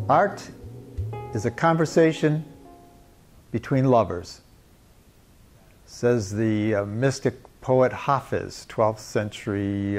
Art is a conversation between lovers, says the mystic poet Hafiz, 12th century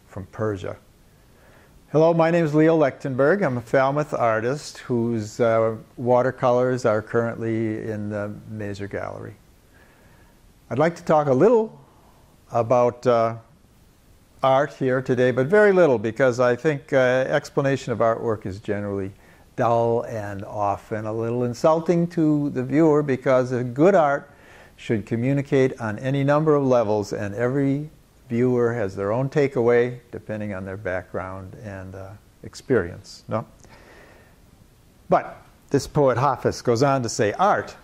from Persia. Hello, my name is Leo Lechtenberg. I'm a Falmouth artist whose watercolors are currently in the Mazer Gallery. I'd like to talk a little about art here today, but very little, because I think explanation of artwork is generally dull and often a little insulting to the viewer, because a good art should communicate on any number of levels, and every viewer has their own takeaway depending on their background and experience. No? But this poet Hafiz goes on to say, art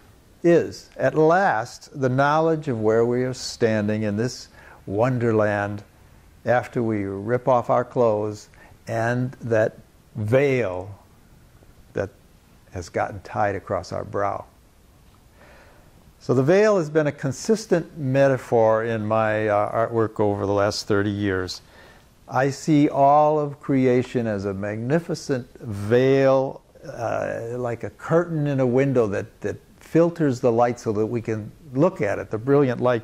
is at last the knowledge of where we are standing in this wonderland after we rip off our clothes and that veil that has gotten tied across our brow. So the veil has been a consistent metaphor in my artwork over the last 30 years. I see all of creation as a magnificent veil, like a curtain in a window that filters the light so that we can look at it, the brilliant light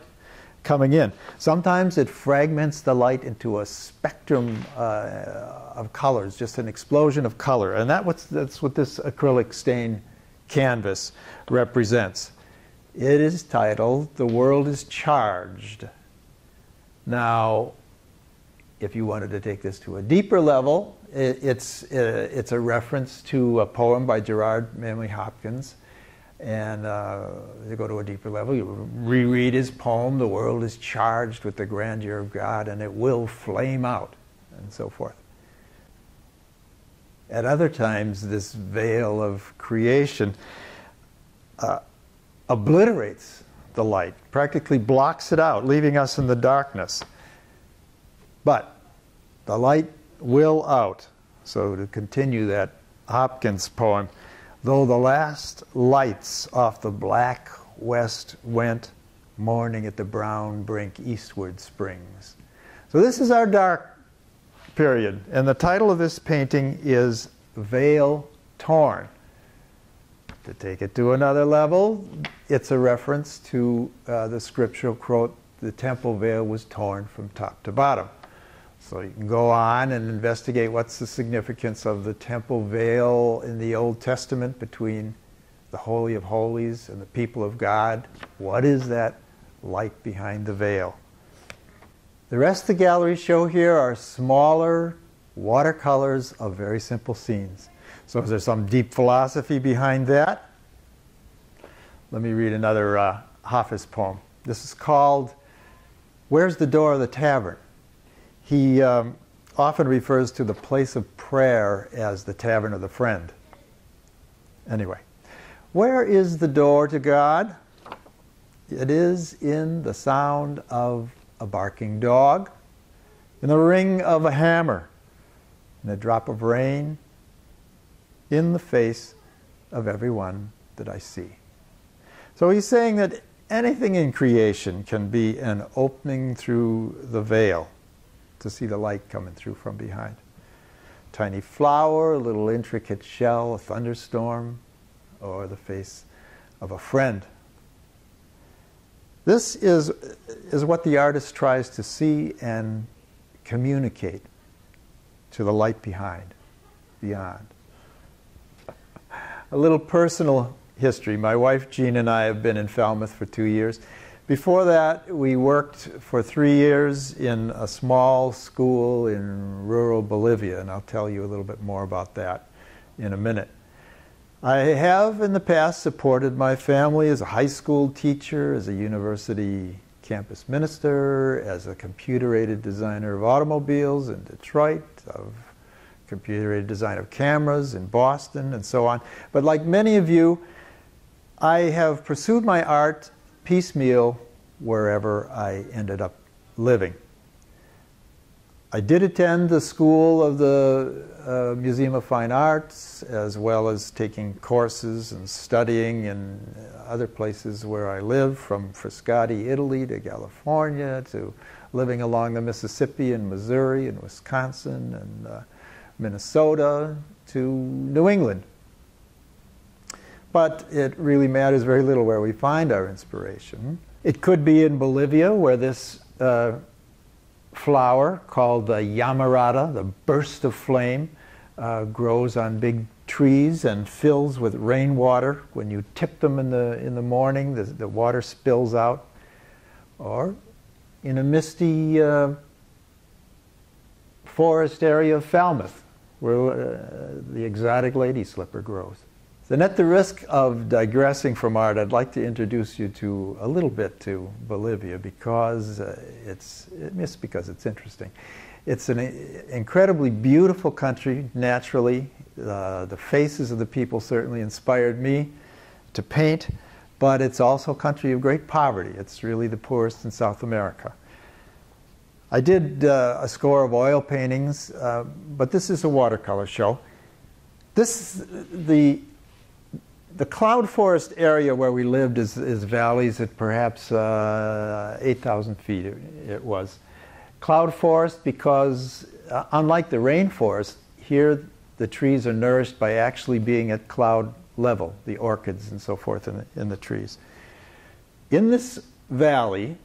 coming in. Sometimes it fragments the light into a spectrum of colors, just an explosion of color. And that's what this acrylic stain canvas represents. It is titled, "The World is Charged." Now, if you wanted to take this to a deeper level, it's a reference to a poem by Gerard Manley Hopkins. And to go to a deeper level, you reread his poem, "The world is charged with the grandeur of God, and it will flame out," and so forth. At other times, this veil of creation obliterates the light, practically blocks it out, leaving us in the darkness. But the light will out. So to continue that Hopkins poem, though the last lights off the black west went, morning at the brown brink eastward springs. So this is our dark period, and the title of this painting is Veil Torn. To take it to another level, it's a reference to the scriptural quote, "The temple veil was torn from top to bottom." So you can go on and investigate what's the significance of the temple veil in the Old Testament between the Holy of Holies and the people of God. What is that light behind the veil? The rest of the gallery show here are smaller watercolors of very simple scenes. So is there some deep philosophy behind that? Let me read another Hafiz poem. This is called, "Where's the Door of the Tavern?" He often refers to the place of prayer as the tavern of the friend. Anyway, where is the door to God? It is in the sound of a barking dog, in the ring of a hammer, in a drop of rain, in the face of everyone that I see. So he's saying that anything in creation can be an opening through the veil to see the light coming through from behind. Tiny flower, a little intricate shell, a thunderstorm, or the face of a friend. This is what the artist tries to see and communicate to the light behind, beyond. A little personal history. My wife Jean and I have been in Falmouth for 2 years. Before that, we worked for 3 years in a small school in rural Bolivia, and I'll tell you a little bit more about that in a minute. I have in the past supported my family as a high school teacher, as a university campus minister, as a computer-aided designer of automobiles in Detroit, of computer-aided design of cameras in Boston, and so on. But like many of you, I have pursued my art piecemeal wherever I ended up living. I did attend the School of the Museum of Fine Arts, as well as taking courses and studying in other places where I live, from Frascati, Italy to California, to living along the Mississippi in Missouri and Wisconsin and Minnesota, to New England. But it really matters very little where we find our inspiration. It could be in Bolivia, where this flower called the llamarada, the burst of flame, grows on big trees and fills with rainwater. When you tip them in the morning, the water spills out. Or in a misty forest area of Falmouth, where the exotic lady slipper grows. Then at the risk of digressing from art, I'd like to introduce you to a little bit to Bolivia because it's interesting. It's an incredibly beautiful country naturally. The faces of the people certainly inspired me to paint, but it's also a country of great poverty. It's really the poorest in South America. I did a score of oil paintings, but this is a watercolor show. The cloud forest area where we lived is valleys at perhaps 8,000 feet it was. Cloud forest because unlike the rainforest, here the trees are nourished by actually being at cloud level, the orchids and so forth in the trees. In this valley,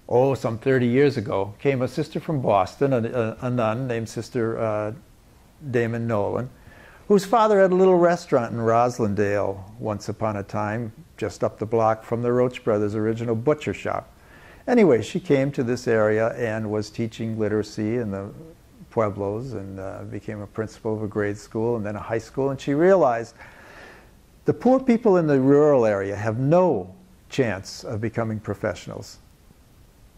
some 30 years ago, came a sister from Boston, a nun named Sister Damon Nolan, whose father had a little restaurant in Roslindale once upon a time, just up the block from the Roach Brothers' original butcher shop. Anyway, she came to this area and was teaching literacy in the pueblos and became a principal of a grade school and then a high school. And she realized the poor people in the rural area have no chance of becoming professionals.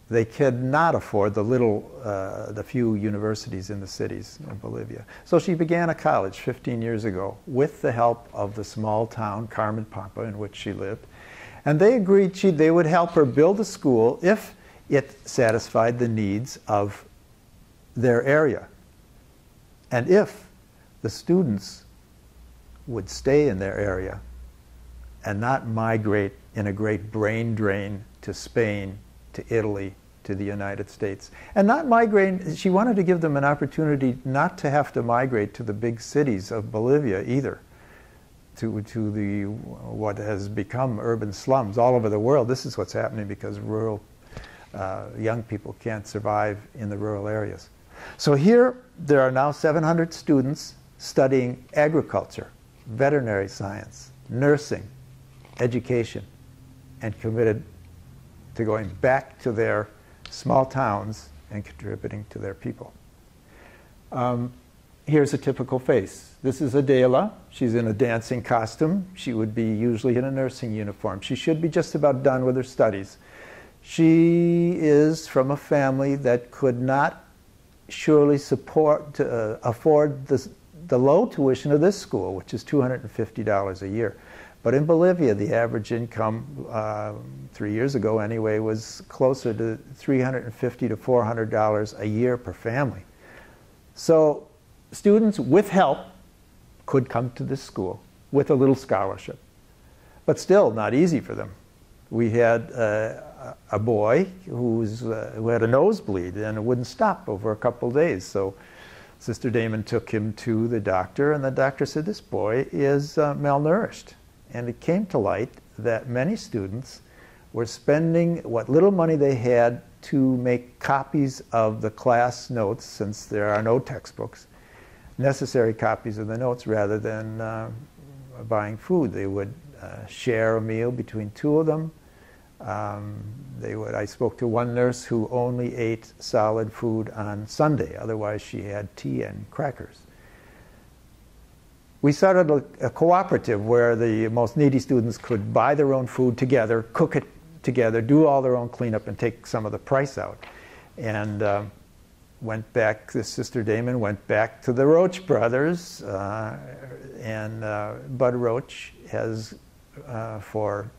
They cannot afford the few universities in the cities in Bolivia. So she began a college 15 years ago with the help of the small town, Carmen Pampa, in which she lived. And they agreed they would help her build a school if it satisfied the needs of their area. And if the students would stay in their area and not migrate in a great brain drain to Spain, to Italy, to the United States. And not migrate, she wanted to give them an opportunity not to have to migrate to the big cities of Bolivia either, to what has become urban slums all over the world. This is what's happening because rural young people can't survive in the rural areas. So here there are now 700 students studying agriculture, veterinary science, nursing, education, and committed to going back to their small towns and contributing to their people. Here's a typical face. This is Adela. She's in a dancing costume. She would be usually in a nursing uniform. She should be just about done with her studies. She is from a family that could not surely afford the low tuition of this school, which is $250 a year. But in Bolivia, the average income, 3 years ago anyway, was closer to $350 to $400 a year per family. So students with help could come to this school with a little scholarship. But still not easy for them. We had a boy who had a nosebleed and it wouldn't stop over a couple days. So Sister Damon took him to the doctor, and the doctor said, this boy is malnourished. And it came to light that many students were spending what little money they had to make copies of the class notes, since there are no textbooks, necessary copies of the notes rather than buying food. They would share a meal between two of them. I spoke to one nurse who only ate solid food on Sunday. Otherwise, she had tea and crackers. We started a cooperative where the most needy students could buy their own food together, cook it together, do all their own cleanup, and take some of the price out. And went back, this Sister Damon went back to the Roach Brothers, and Bud Roach has, for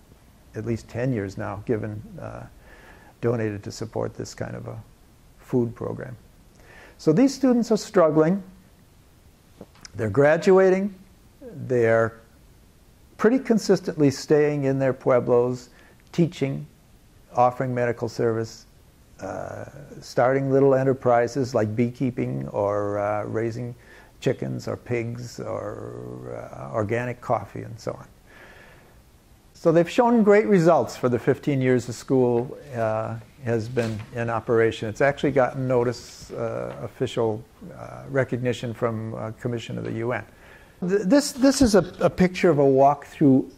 at least 10 years now, donated to support this kind of a food program. So these students are struggling. They're graduating. They're pretty consistently staying in their pueblos, teaching, offering medical service, starting little enterprises like beekeeping or raising chickens or pigs or organic coffee and so on. So they've shown great results for the 15 years the school has been in operation. It's actually gotten official recognition from a commission of the UN. This is a picture of a walk through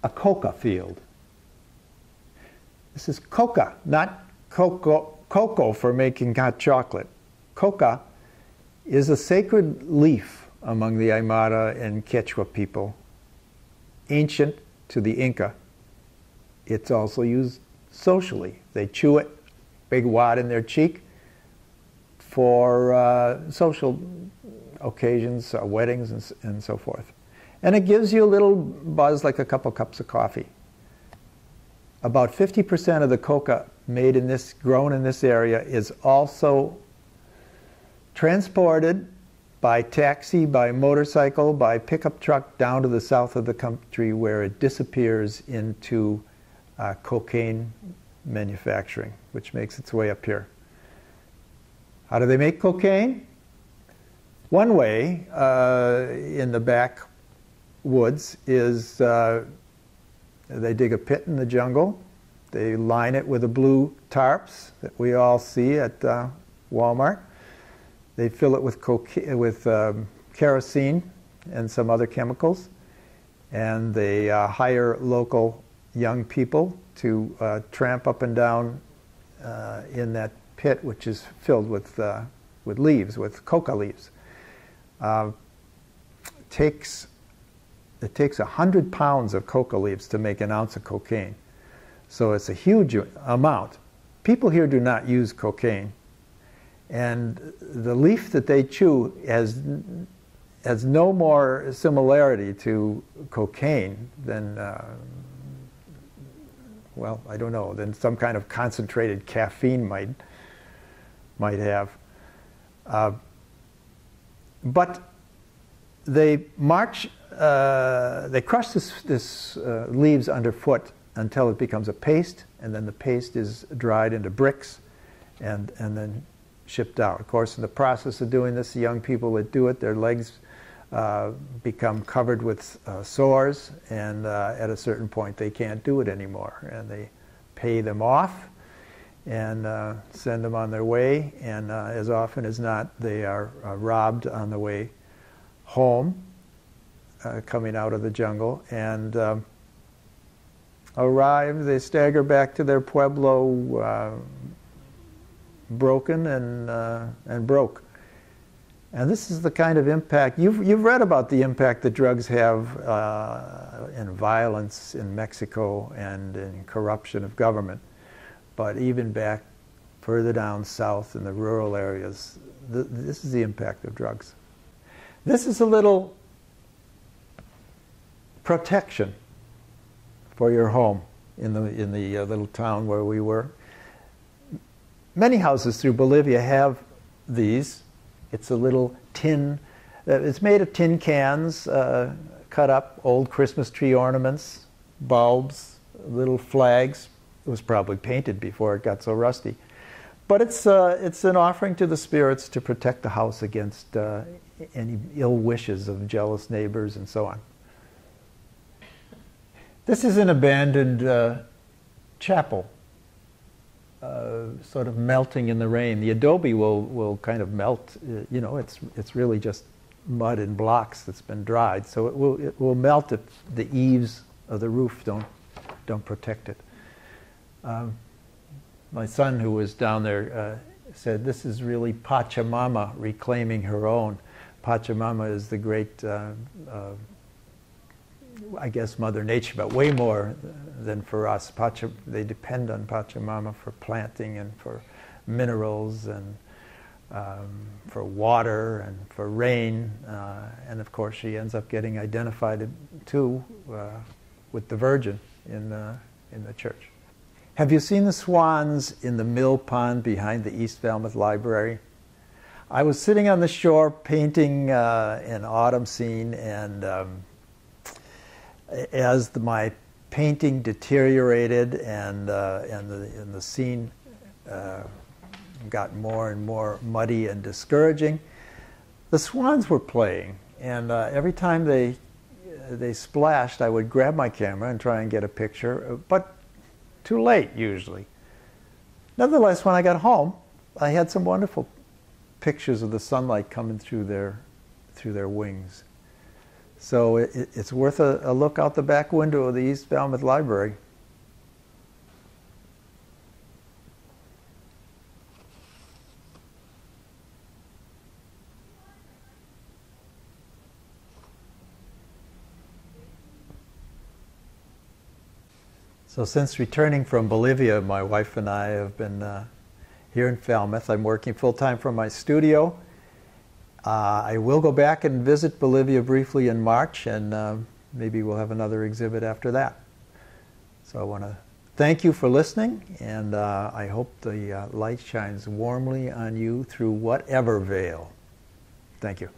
a coca field. This is coca, not cocoa for making hot chocolate. Coca is a sacred leaf among the Aymara and Quechua people, ancient to the Inca. It's also used socially. They chew it, big wad in their cheek, for social occasions, weddings, and so forth. And it gives you a little buzz like a couple cups of coffee. About 50% of the coca grown in this area is also transported by taxi, by motorcycle, by pickup truck down to the south of the country, where it disappears into cocaine manufacturing, which makes its way up here. How do they make cocaine? One way in the backwoods is they dig a pit in the jungle. They line it with the blue tarps that we all see at Walmart. They fill it with kerosene and some other chemicals, and they hire local young people to tramp up and down in that pit, which is filled with leaves, with coca leaves. It takes 100 pounds of coca leaves to make an ounce of cocaine. So it's a huge amount. People here do not use cocaine. And the leaf that they chew has no more similarity to cocaine than, well, I don't know, than some kind of concentrated caffeine might have. But they crush this leaves underfoot until it becomes a paste, and then the paste is dried into bricks and then shipped out. Of course, in the process of doing this, the young people that do it, their legs become covered with sores, and at a certain point they can't do it anymore, and they pay them off and send them on their way, and as often as not they are robbed on the way home, coming out of the jungle, and they stagger back to their pueblo broken and broke. And this is the kind of impact, you've read about the impact that drugs have in violence in Mexico and in corruption of government. But even back further down south in the rural areas, this is the impact of drugs. This is a little protection for your home in the little town where we were. Many houses through Bolivia have these. It's a little tin, it's made of tin cans, cut up, old Christmas tree ornaments, bulbs, little flags. It was probably painted before it got so rusty. But it's an offering to the spirits to protect the house against any ill wishes of jealous neighbors and so on. This is an abandoned chapel, sort of melting in the rain. The adobe will kind of melt. You know, it's really just mud and blocks that's been dried, so it will melt if the eaves of the roof don't protect it. My son, who was down there, said this is really Pachamama reclaiming her own. Pachamama is the great, I guess, Mother Nature, but way more than for us. They depend on Pachamama for planting and for minerals and for water and for rain. And of course, she ends up getting identified too with the Virgin in the church. Have you seen the swans in the mill pond behind the East Falmouth Library? I was sitting on the shore painting an autumn scene, and as my painting deteriorated and the scene got more and more muddy and discouraging, The swans were playing, and every time they splashed, I would grab my camera and try and get a picture, but too late usually. Nevertheless, when I got home, I had some wonderful pictures of the sunlight coming through their wings. So it's worth a look out the back window of the East Falmouth Library. So since returning from Bolivia, my wife and I have been here in Falmouth. I'm working full-time from my studio. I will go back and visit Bolivia briefly in March, and maybe we'll have another exhibit after that. So I want to thank you for listening, and I hope the light shines warmly on you through whatever veil. Thank you.